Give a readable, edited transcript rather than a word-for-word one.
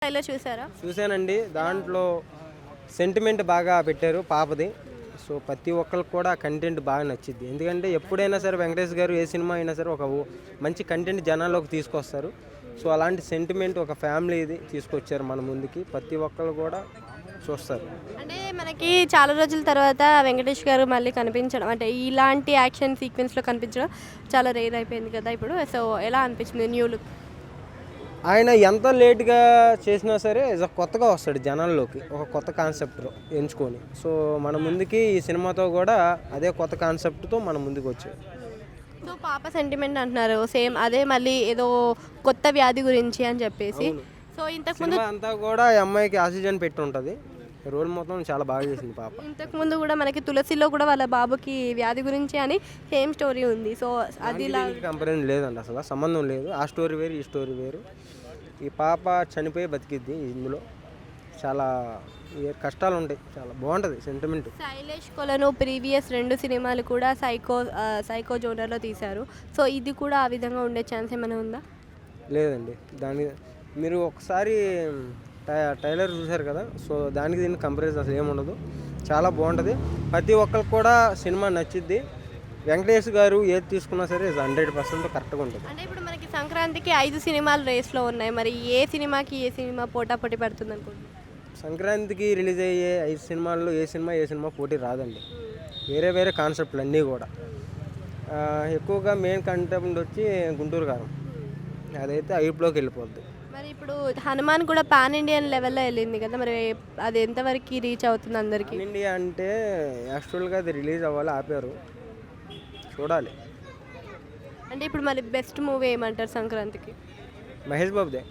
Trailer చూసారా? చూశానండి. దాంట్లో సెంటిమెంట్ బాగా పెట్టారు పాపది. సో ప్రతి ఒక్కరికి కూడా కంటెంట్ బాగా నచ్చింది. ఎందుకంటే ఎప్పుడైనా సరే వెంకటేష్ గారు ఏ సినిమా అయినా సరే ఒక మంచి కంటెంట్ జనాల్లోకి తీసుకొస్తారు. సో అలాంటి సెంటిమెంట్ ఒక ఫ్యామిలీది తీసుకొచ్చారు మన ముందుకి. ప్రతి ఒక్కరు కూడా చూస్తారు. అంటే మనకి చాలా రోజుల తర్వాత వెంకటేష్ గారు మళ్ళీ కనిపించడం, అంటే ఇలాంటి యాక్షన్ సీక్వెన్స్లో కనిపించడం చాలా రేర్ అయిపోయింది కదా ఇప్పుడు. సో ఎలా అనిపించింది న్యూ లుక్? ఆయన ఎంత లేట్గా చేసినా సరే కొత్తగా వస్తాడు జనాల్లోకి, ఒక కొత్త కాన్సెప్ట్లో ఎంచుకొని. సో మన ముందుకి ఈ సినిమాతో కూడా అదే కొత్త కాన్సెప్ట్తో మన ముందుకు వచ్చాడు. సో పాప సెంటిమెంట్ అంటున్నారు, సేమ్ అదే మళ్ళీ ఏదో కొత్త వ్యాధి గురించి అని చెప్పేసి. సో ఇంతకుముందు సినిమా అంతా కూడా ఈ అమ్మాయికి ఆక్సిజన్ పెట్టి ఉంటుంది. రోల్ మొత్తం చాలా బాగా చేసింది పాప. ఇంతకుముందు కూడా మనకి తులసిలో కూడా వాళ్ళ బాబుకి వ్యాధి గురించి అని సేమ్ స్టోరీ ఉంది. సో అది కంపారిజన్ లేదండి, అసలు సంబంధం లేదు. ఆ స్టోరీ వేరు, ఈ స్టోరీ వేరు. ఈ పాప చనిపోయి బతికిద్ది. ఇందులో చాలా కష్టాలు ఉంటాయి. చాలా బాగుంటుంది సెంటిమెంట్. శైలేష్ కొలను ప్రీవియస్ 2 సినిమాలు కూడా సైకో జోనర్లో తీశారు. సో ఇది కూడా ఆ విధంగా ఉండే ఛాన్స్ ఏమైనా ఉందా? లేదండి, దాని మీరు ఒకసారి ట్రైలర్ చూశారు కదా. సో దానికి దీనికి కంపారిజన్ అసలు ఏముండదు. చాలా బాగుంటుంది. ప్రతి ఒక్కరికి కూడా సినిమా నచ్చిద్ది. వెంకటేష్ గారు ఏది తీసుకున్నా సరే 100% కరెక్ట్గా ఉంటుంది. అంటే ఇప్పుడు మనకి సంక్రాంతికి 5 సినిమాలు రేస్లో ఉన్నాయి. మరి ఏ సినిమా పోటాపోటీ పడుతుంది అనుకుంటున్నాను? సంక్రాంతికి రిలీజ్ అయ్యే 5 సినిమాల్లో ఏ సినిమా పోటీ రాదండి. వేరే వేరే కాన్సెప్ట్లు అన్నీ కూడా. ఎక్కువగా మెయిన్ కంటెంట్ వచ్చి గుంటూరు కారం, అదైతే ఐప్లోకి వెళ్ళిపోద్ది. మరి ఇప్పుడు హనుమాన్ కూడా పాన్ ఇండియన్ లెవెల్లో వెళ్ళింది కదా, మరి అది ఎంతవరకు రీచ్ అవుతుంది అందరికి? ఇండియా అంటే యాక్చువల్గా అది రిలీజ్ అవ్వాలి, ఆపారు. చూడాలి. అంటే ఇప్పుడు మరి బెస్ట్ మూవీ ఏమంటారు సంక్రాంతికి? మహేష్ బాబుదే.